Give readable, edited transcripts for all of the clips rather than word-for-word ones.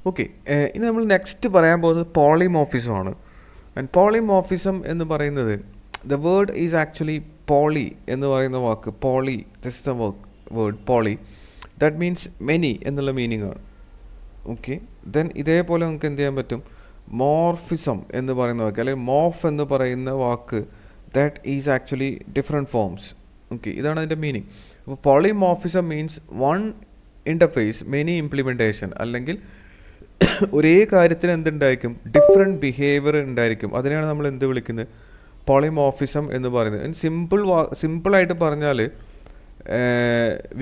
Okay, ഇനി നമ്മൾ next പറയാൻ പോകുന്നത് പോളിമോർഫിസം ആണ്. ആൻഡ് പോളിമോർഫിസം എന്ന് പറയുന്നത് the word is actually poly എന്ന് പറയുന്ന വാക്ക്. Poly, this is the word poly, that means many എന്നുള്ള മീനിങ് ആണ്. ഓക്കെ, ദെൻ ഇതേപോലെ നമുക്ക് എന്ത് ചെയ്യാൻ പറ്റും, മോർഫിസം എന്ന് പറയുന്ന വാക്ക് അല്ലെങ്കിൽ മോർഫ് എന്ന് പറയുന്ന വാക്ക്, that is actually different forms. Okay, ഇതാണ് അതിൻ്റെ മീനിങ്. അപ്പോൾ polymorphism means one interface many implementation, അല്ലെങ്കിൽ ഒരേ കാര്യത്തിന് എന്തുണ്ടായിരിക്കും, ഡിഫറെൻറ്റ് ബിഹേവിയർ ഉണ്ടായിരിക്കും. അതിനെയാണ് നമ്മൾ എന്ത് വിളിക്കുന്നത്, പോളിമോർഫിസം എന്ന് പറയുന്നത്. സിമ്പിളായിട്ട് പറഞ്ഞാൽ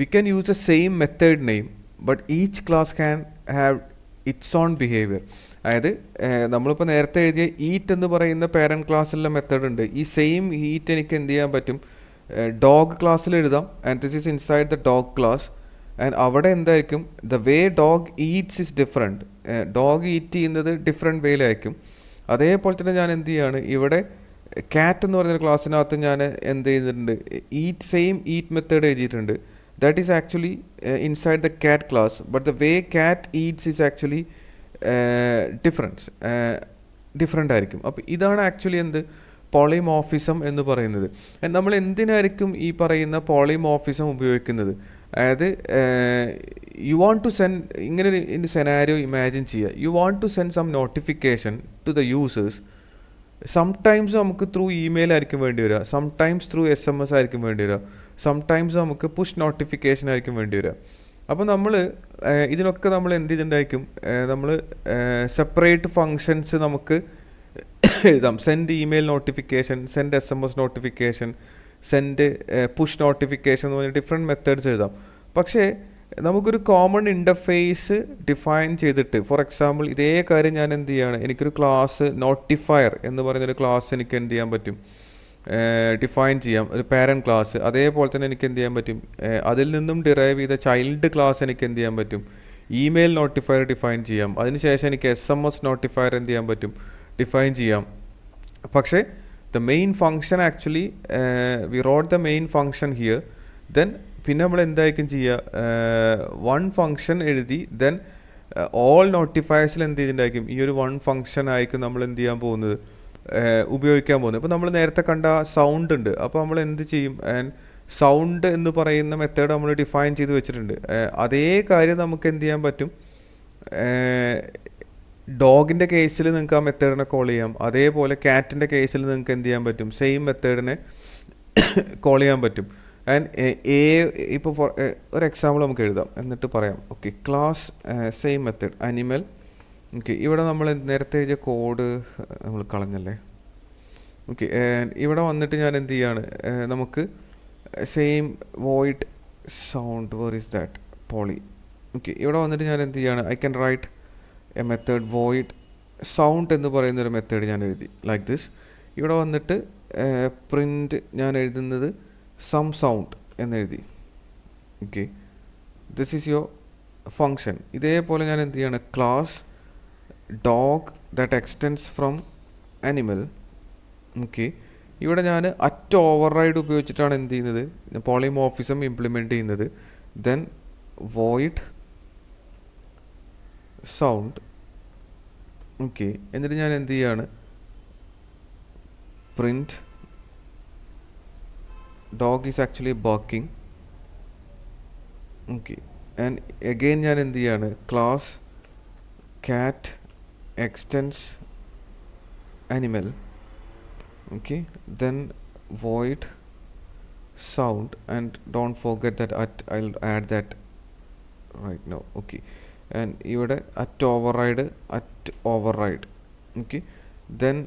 we can use the same method name but each class can have its on behaviour. അതായത് നമ്മളിപ്പോൾ നേരത്തെ എഴുതിയ ഈറ്റ് എന്ന് പറയുന്ന പേരൻറ്റ് ക്ലാസ്സിലുള്ള മെത്തേഡ് ഉണ്ട്. ഈ സെയിം ഈറ്റ് എനിക്ക് എന്ത് ചെയ്യാൻ പറ്റും, ഡോഗ് ക്ലാസ്സിൽ എഴുതാം. And this is inside the dog class. And അവിടെ എന്തായിരിക്കും, the way dog Eats is different. Dog eat ചെയ്യുന്നത് ഡിഫറെൻറ്റ് വേയിലായിരിക്കും. അതേപോലെ തന്നെ ഞാൻ എന്ത് ചെയ്യുകയാണ്, ഇവിടെ കാറ്റ് എന്ന് പറയുന്ന ക്ലാസ്സിനകത്ത് ഞാൻ എന്ത് ചെയ്തിട്ടുണ്ട്, സെയിം ഈറ്റ് മെത്തേഡ് എഴുതിയിട്ടുണ്ട്. That is actually inside the cat class, but the way കാറ്റ് ഈറ്റ്സ് ഈസ് ആക്ച്വലി ഡിഫറെൻ്റ് ആയിരിക്കും. അപ്പോൾ ഇതാണ് ആക്ച്വലി എന്ത്, പോളിമോർഫിസം എന്ന് പറയുന്നത്. നമ്മൾ എന്തിനായിരിക്കും ഈ പറയുന്ന പോളിമോർഫിസം ഉപയോഗിക്കുന്നത്? അതായത് യു വാണ്ട് ടു സെൻഡ്, ഇങ്ങനെ ഒരു സെനാരിയോ ഇമാജിൻ ചെയ്യുക. You want to send some notification to the users. Sometimes നമുക്ക് ത്രൂ ഇമെയിൽ ആയിരിക്കും വേണ്ടി വരിക, സംടൈംസ് ത്രൂ SMS ആയിരിക്കും വേണ്ടി വരിക, സംടൈംസ് നമുക്ക് പുഷ് നോട്ടിഫിക്കേഷൻ ആയിരിക്കും വേണ്ടി വരിക. അപ്പോൾ നമ്മൾ ഇതിനൊക്കെ നമ്മൾ എന്ത് ചെയ്തിട്ടുണ്ടായിരിക്കും, നമ്മൾ സെപ്പറേറ്റ് ഫങ്ഷൻസ് നമുക്ക് എഴുതാം. Send email notification, send SMS notification, send push notification എന്ന് പറഞ്ഞാൽ ഡിഫറെൻറ്റ് മെത്തേഡ്സ് എഴുതാം. പക്ഷേ നമുക്കൊരു കോമൺ ഇൻ്റർഫേസ് ഡിഫൈൻ ചെയ്തിട്ട്, ഫോർ എക്സാമ്പിൾ ഇതേ കാര്യം ഞാൻ എന്ത് ചെയ്യുകയാണ്, എനിക്കൊരു ക്ലാസ് നോട്ടിഫയർ എന്ന് പറയുന്നൊരു ക്ലാസ് എനിക്ക് എന്ത് ചെയ്യാൻ പറ്റും, ഡിഫൈൻ ചെയ്യാം, ഒരു പാരൻറ്റ് ക്ലാസ്. അതേപോലെ തന്നെ എനിക്ക് എന്ത് ചെയ്യാൻ പറ്റും, അതിൽ നിന്നും ഡിറൈവ് ചെയ്ത ചൈൽഡ് ക്ലാസ് എനിക്ക് എന്ത് ചെയ്യാൻ പറ്റും, ഇമെയിൽ നോട്ടിഫയർ ഡിഫൈൻ ചെയ്യാം. അതിനുശേഷം എനിക്ക് SMS നോട്ടിഫയർ എന്ത് ചെയ്യാൻ പറ്റും, ഡിഫൈൻ ചെയ്യാം. പക്ഷേ the main function actually we wrote the main function here. Then പിന്നെ നമ്മൾ എന്തായിരിക്കും ചെയ്യുക, വൺ ഫങ്ഷൻ എഴുതി, ദെൻ ഓൾ നോട്ടിഫയേഴ്സിൽ എന്ത് ചെയ്തിട്ടുണ്ടായിരിക്കും, ഈ ഒരു വൺ ഫങ്ഷൻ ആയിരിക്കും നമ്മൾ എന്ത് ചെയ്യാൻ പോകുന്നത്, ഉപയോഗിക്കാൻ പോകുന്നത്. ഇപ്പോൾ നമ്മൾ നേരത്തെ കണ്ട സൗണ്ട് ഉണ്ട്. അപ്പോൾ നമ്മൾ എന്ത് ചെയ്യും, സൗണ്ട് എന്ന് പറയുന്ന മെത്തേഡ് നമ്മൾ ഡിഫൈൻ ചെയ്ത് വെച്ചിട്ടുണ്ട്. അതേ കാര്യം നമുക്ക് എന്ത് ചെയ്യാൻ പറ്റും, ഡോഗിൻ്റെ കേസിൽ നിങ്ങൾക്ക് ആ മെത്തേഡിനെ കോൾ ചെയ്യാം. അതേപോലെ കാറ്റിൻ്റെ കേസിൽ നിങ്ങൾക്ക് എന്ത് ചെയ്യാൻ പറ്റും, സെയിം മെത്തേഡിനെ കോൾ ചെയ്യാൻ പറ്റും. ആൻഡ് ഇപ്പോൾ ഒരു എക്സാമ്പിൾ നമുക്ക് എഴുതാം, എന്നിട്ട് പറയാം. Okay, class same method animal. Okay, ഇവിടെ നമ്മൾ നേരത്തെ എഴുതിയ കോഡ് നമ്മൾ കളഞ്ഞല്ലേ. ഓക്കെ, ഇവിടെ വന്നിട്ട് ഞാൻ എന്ത് ചെയ്യാണ്, നമുക്ക് same void sound, where is that, poly. Okay, ഇവിടെ വന്നിട്ട് ഞാൻ എന്ത് ചെയ്യാണ്, I can write a method void sound എന്ന് പറയുന്നൊരു മെത്തേഡ് ഞാൻ എഴുതി ലൈക്ക് ദിസ്. ഇവിടെ വന്നിട്ട് പ്രിൻ്റ് ഞാൻ എഴുതുന്നത് സം സൗണ്ട് എന്നെഴുതി. Okay, this is your function. ഇതേപോലെ ഞാൻ എന്ത് ചെയ്യാണ്, class dog that extends from animal. Okay, ഇവിടെ ഞാൻ അറ്റ് ഓവർ റൈഡ് ഉപയോഗിച്ചിട്ടാണ് എന്ത് ചെയ്യുന്നത്, പോളിമോർഫിസം ഇംപ്ലിമെൻറ്റ് ചെയ്യുന്നത്. Then void sound. ഓക്കെ, എന്നിട്ട് ഞാൻ എന്ത് ചെയ്യാണ്, print dog is actually barking. Okay, and again ഞാൻ എന്ത് ചെയ്യാണ്, class cat extends animal. Okay, then void sound, and don't forget that I'll add that right now. Okay, and ഇവിടെ at override. Okay, then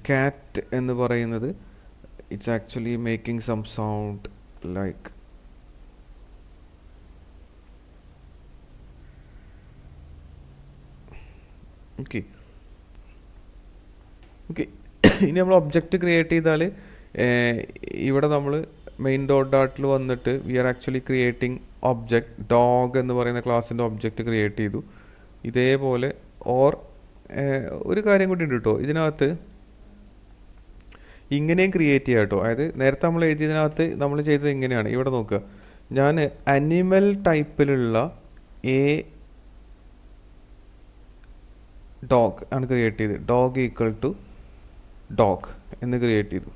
cat എന്ന് പറയുന്നത് it's actually making some sound like okay. ഇനി നമ്മൾ object create ചെയ്താൽ ഇവിടെ നമ്മൾ main ഡോട്ടിൽ വന്നിട്ട് we are actually creating object dog എന്ന് പറയുന്ന ക്ലാസ്സിൻ്റെ ഒബ്ജക്റ്റ് ക്രിയേറ്റ് ചെയ്തു. ഇതേപോലെ ഒരു കാര്യം കൂടി ഉണ്ട് കേട്ടോ, ഇതിനകത്ത് ഇങ്ങനെയും ക്രിയേറ്റ് ചെയ്യാം കേട്ടോ. അതായത് നേരത്തെ നമ്മൾ എഴുതിയതിനകത്ത് നമ്മൾ ചെയ്തത് ഇങ്ങനെയാണ്. ഇവിടെ നോക്കുക, ഞാൻ അനിമൽ ടൈപ്പിലുള്ള ഡോഗ് ആണ് ക്രിയേറ്റ് ചെയ്ത്, ഡോഗ് ഈക്വൽ ടു ഡോഗ് എന്ന് ക്രിയേറ്റ് ചെയ്തു.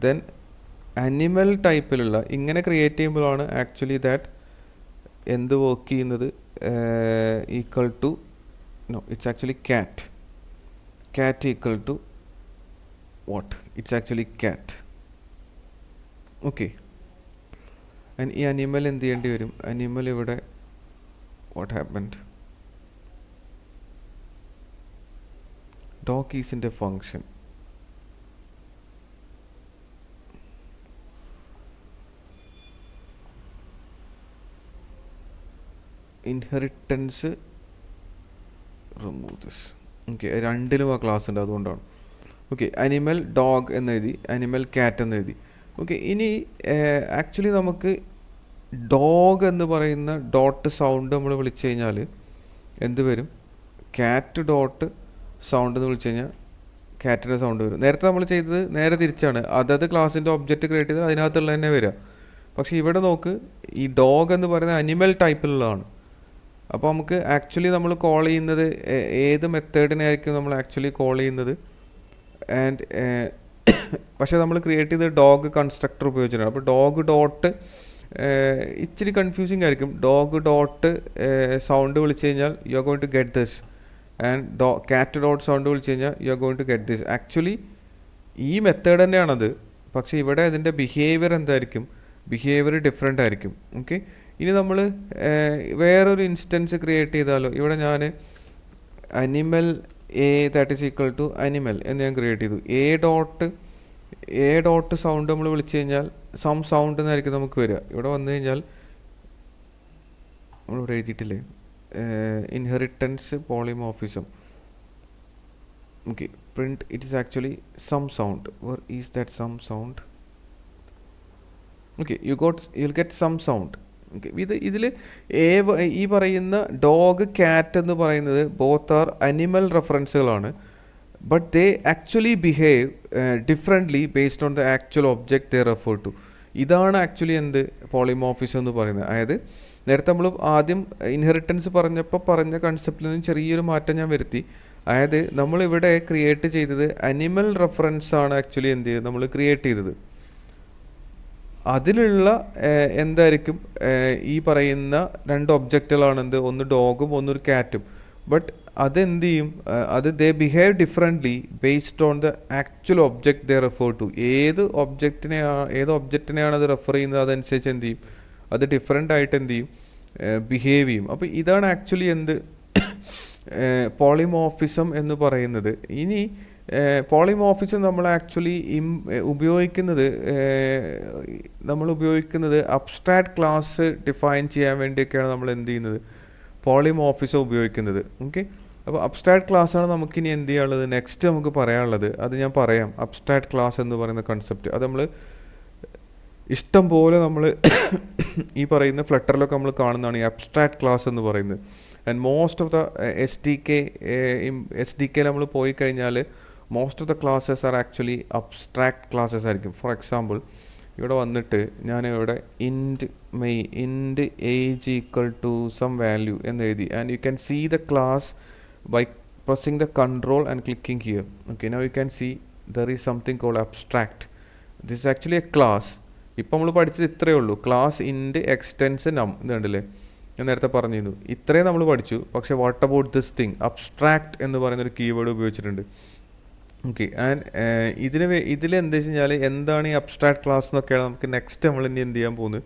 ദെൻ അനിമൽ ടൈപ്പിലുള്ള ഇങ്ങനെ ക്രിയേറ്റ് ചെയ്യുമ്പോഴാണ് ആക്ച്വലി ദാറ്റ് എന്ത് വർക്ക് ചെയ്യുന്നത്, equal to no it's actually cat, cat equal to what, it's actually cat. Okay, and ഈ അനിമൽ എന്ത് ചെയ്യേണ്ടി വരും, അനിമൽ ഇവിടെ വാട്ട് ഹാപ്പൻഡ്, ഡോഗ് ഈസിൻ്റെ function inheritance remove this. Okay, രണ്ടിലും ആ ക്ലാസ് ഉണ്ട്, അതുകൊണ്ടാണ്. ഓക്കെ, അനിമൽ ഡോഗ് എന്നെഴുതി, അനിമൽ ക്യാറ്റ് എന്നെഴുതി. ഓക്കെ, ഇനി ആക്ച്വലി നമുക്ക് ഡോഗ് എന്ന് പറയുന്ന ഡോട്ട് സൗണ്ട് നമ്മൾ വിളിച്ചു കഴിഞ്ഞാൽ എന്ത് വരും, ക്യാറ്റ് ഡോട്ട് സൗണ്ട് എന്ന് വിളിച്ചു കഴിഞ്ഞാൽ ക്യാറ്റിൻ്റെ സൗണ്ട് വരും. നേരത്തെ നമ്മൾ ചെയ്തത് നേരെ തിരിച്ചാണ്, അതത് ക്ലാസ്സിൻ്റെ ഒബ്ജക്റ്റ് ക്രിയേറ്റ് ചെയ്താൽ അതിനകത്തുള്ള തന്നെ വരിക. പക്ഷേ ഇവിടെ നോക്ക്, ഈ ഡോഗ് എന്ന് പറയുന്നത് അനിമൽ ടൈപ്പിലുള്ളതാണ്. അപ്പോൾ നമുക്ക് ആക്ച്വലി നമ്മൾ കോൾ ചെയ്യുന്നത് ഏത് മെത്തേഡിനെ ആയിരിക്കും നമ്മൾ ആക്ച്വലി കോൾ ചെയ്യുന്നത്, ആൻഡ് പക്ഷേ നമ്മൾ ക്രിയേറ്റ് ചെയ്ത് ഡോഗ് കൺസ്ട്രക്ടർ ഉപയോഗിച്ചിട്ടാണ്. അപ്പോൾ ഡോഗ് ഡോട്ട് ഇച്ചിരി കൺഫ്യൂസിങ് ആയിരിക്കും. ഡോഗ് ഡോട്ട് സൗണ്ട് വിളിച്ചു കഴിഞ്ഞാൽ you are going to get this, and cat dot sound വിളിച്ചു കഴിഞ്ഞാൽ you are going to get this. Actually ഈ മെത്തേഡ് തന്നെയാണത്, പക്ഷേ ഇവിടെ അതിൻ്റെ ബിഹേവിയർ എന്തായിരിക്കും, ബിഹേവിയർ ഡിഫറെൻ്റ് ആയിരിക്കും. ഓക്കെ, ഇനി നമ്മൾ വേറൊരു ഇൻസ്റ്റൻസ് ക്രിയേറ്റ് ചെയ്താലോ, ഇവിടെ ഞാൻ animal A that is equal to animal എന്ന് ഞാൻ ക്രിയേറ്റ് ചെയ്തു. എ ഡോട്ട് സൗണ്ട് നമ്മൾ വിളിച്ചു കഴിഞ്ഞാൽ സം സൗണ്ട് എന്നായിരിക്കും നമുക്ക് വരിക. ഇവിടെ വന്നു കഴിഞ്ഞാൽ നമ്മളിവിടെ എഴുതിയിട്ടില്ലേ, inheritance polymorphism. Okay, print it is actually some sound. Where is that some sound? Okay, you'll get some sound. Okay, ഇതിൽ ഈ പറയുന്ന ഡോഗ് ക്യാറ്റ് എന്ന് പറയുന്നത് ബോത്ത് ആർ അനിമൽ റെഫറൻസുകളാണ്, but they actually behave differently based on the actual object they refer to. ഇതാണ് actually എന്ത് polymorphism എന്ന് പറയുന്നത്. അതായത് നേരത്തെ നമ്മൾ ആദ്യം ഇൻഹെറിറ്റൻസ് പറഞ്ഞപ്പോൾ പറഞ്ഞ കൺസെപ്റ്റിൽ നിന്ന് ചെറിയൊരു മാറ്റം ഞാൻ വരുത്തി. അതായത് നമ്മളിവിടെ ക്രിയേറ്റ് ചെയ്തത് അനിമൽ റെഫറൻസ് ആണ് ആക്ച്വലി എന്ത് ചെയ്തത് നമ്മൾ ക്രിയേറ്റ് ചെയ്തത്. അതിലുള്ള എന്തായിരിക്കും ഈ പറയുന്ന രണ്ട് ഒബ്ജക്റ്റുകളാണ് എന്ത്, ഒന്ന് ഡോഗും ഒന്നൊരു ക്യാറ്റും. ബട്ട് അതെന്ത് ചെയ്യും, അത് they behave differently based on the actual object they refer to. ഏത് ഒബ്ജക്റ്റിനെയാണ് അത് റെഫർ ചെയ്യുന്നത് അതനുസരിച്ച് എന്ത് ചെയ്യും, അത് ഡിഫറെൻ്റ് ആയിട്ട് എന്ത് ചെയ്യും, ബിഹേവ് ചെയ്യും. അപ്പോൾ ഇതാണ് ആക്ച്വലി എന്ത് പോളിമോർഫിസം എന്ന് പറയുന്നത്. ഇനി പോളിമോർഫിസം നമ്മൾ ആക്ച്വലി ഉപയോഗിക്കുന്നത് അബ്സ്ട്രാക്ട് ക്ലാസ് ഡിഫൈൻ ചെയ്യാൻ വേണ്ടിയൊക്കെയാണ് നമ്മൾ എന്ത് ചെയ്യുന്നത്, പോളിമോർഫിസം ഉപയോഗിക്കുന്നത്. ഓക്കെ, അപ്പോൾ അബ്സ്ട്രാക്ട് ക്ലാസ്സാണ് നമുക്കിനി എന്ത് ചെയ്യാനുള്ളത്, നെക്സ്റ്റ് നമുക്ക് പറയാനുള്ളത്. അത് ഞാൻ പറയാം. അബ്സ്ട്രാക്ട് ക്ലാസ് എന്ന് പറയുന്ന കൺസെപ്റ്റ് അത് നമ്മൾ ഇഷ്ടം പോലെ നമ്മൾ ഈ പറയുന്ന ഫ്ലട്ടറിലൊക്കെ നമ്മൾ കാണുന്നതാണ് ഈ അബ്സ്ട്രാക്ട് ക്ലാസ് എന്ന് പറയുന്നത്. And most of the S D കെയിൽ നമ്മൾ പോയി കഴിഞ്ഞാൽ most of the classes are actually abstract classes ആയിരിക്കും. ഫോർ എക്സാമ്പിൾ ഇവിടെ വന്നിട്ട് ഞാൻ ഇവിടെ int age equal to some value എന്ന് എഴുതി, and you can see the class by pressing the control and clicking here. Okay, now you can see there is something called abstract. This is actually a class. ഇപ്പം നമ്മൾ പഠിച്ചത് ഇത്രയേ ഉള്ളൂ, class ഇൻറ്റ് extends നം എന്ന് കണ്ടില്ലേ, ഞാൻ നേരത്തെ പറഞ്ഞിരുന്നു. ഇത്രയും നമ്മൾ പഠിച്ചു. പക്ഷേ what about this thing abstract എന്ന് പറയുന്നൊരു കീവേഡ് ഉപയോഗിച്ചിട്ടുണ്ട്. ഓക്കെ, ആൻഡ് ഇതിൽ എന്താ വെച്ച് കഴിഞ്ഞാൽ എന്താണ് ഈ അബ്സ്ട്രാക്ട് ക്ലാസ് എന്നൊക്കെയാണ് നമുക്ക് നെക്സ്റ്റ് നമ്മൾ ഇനി എന്ത് ചെയ്യാൻ പോകുന്നത്,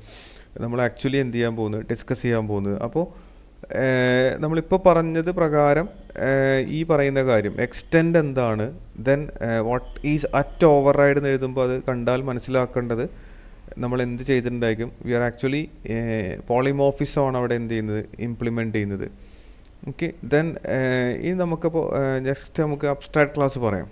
നമ്മൾ ആക്ച്വലി എന്ത് ചെയ്യാൻ പോകുന്നത്, ഡിസ്കസ് ചെയ്യാൻ പോകുന്നത്. അപ്പോൾ നമ്മളിപ്പോൾ പറഞ്ഞത് പ്രകാരം ഈ പറയുന്ന കാര്യം എക്സ്റ്റെൻഡ് എന്താണ്, then what is at over ride എന്ന് എഴുതുമ്പോൾ അത് കണ്ടാൽ മനസ്സിലാക്കേണ്ടത് നമ്മൾ എന്ത് ചെയ്തിട്ടുണ്ടായിരിക്കും, വി ആർ ആക്ച്വലി പോളിമോർഫിസം ആണ് അവിടെ എന്ത് ചെയ്യുന്നത്, ഇംപ്ലിമെൻറ്റ് ചെയ്യുന്നത്. ഓക്കെ, ദെൻ ഇനി നമുക്കപ്പോൾ നെക്സ്റ്റ് നമുക്ക് അബ്സ്ട്രാക്ട് ക്ലാസ് പറയാം.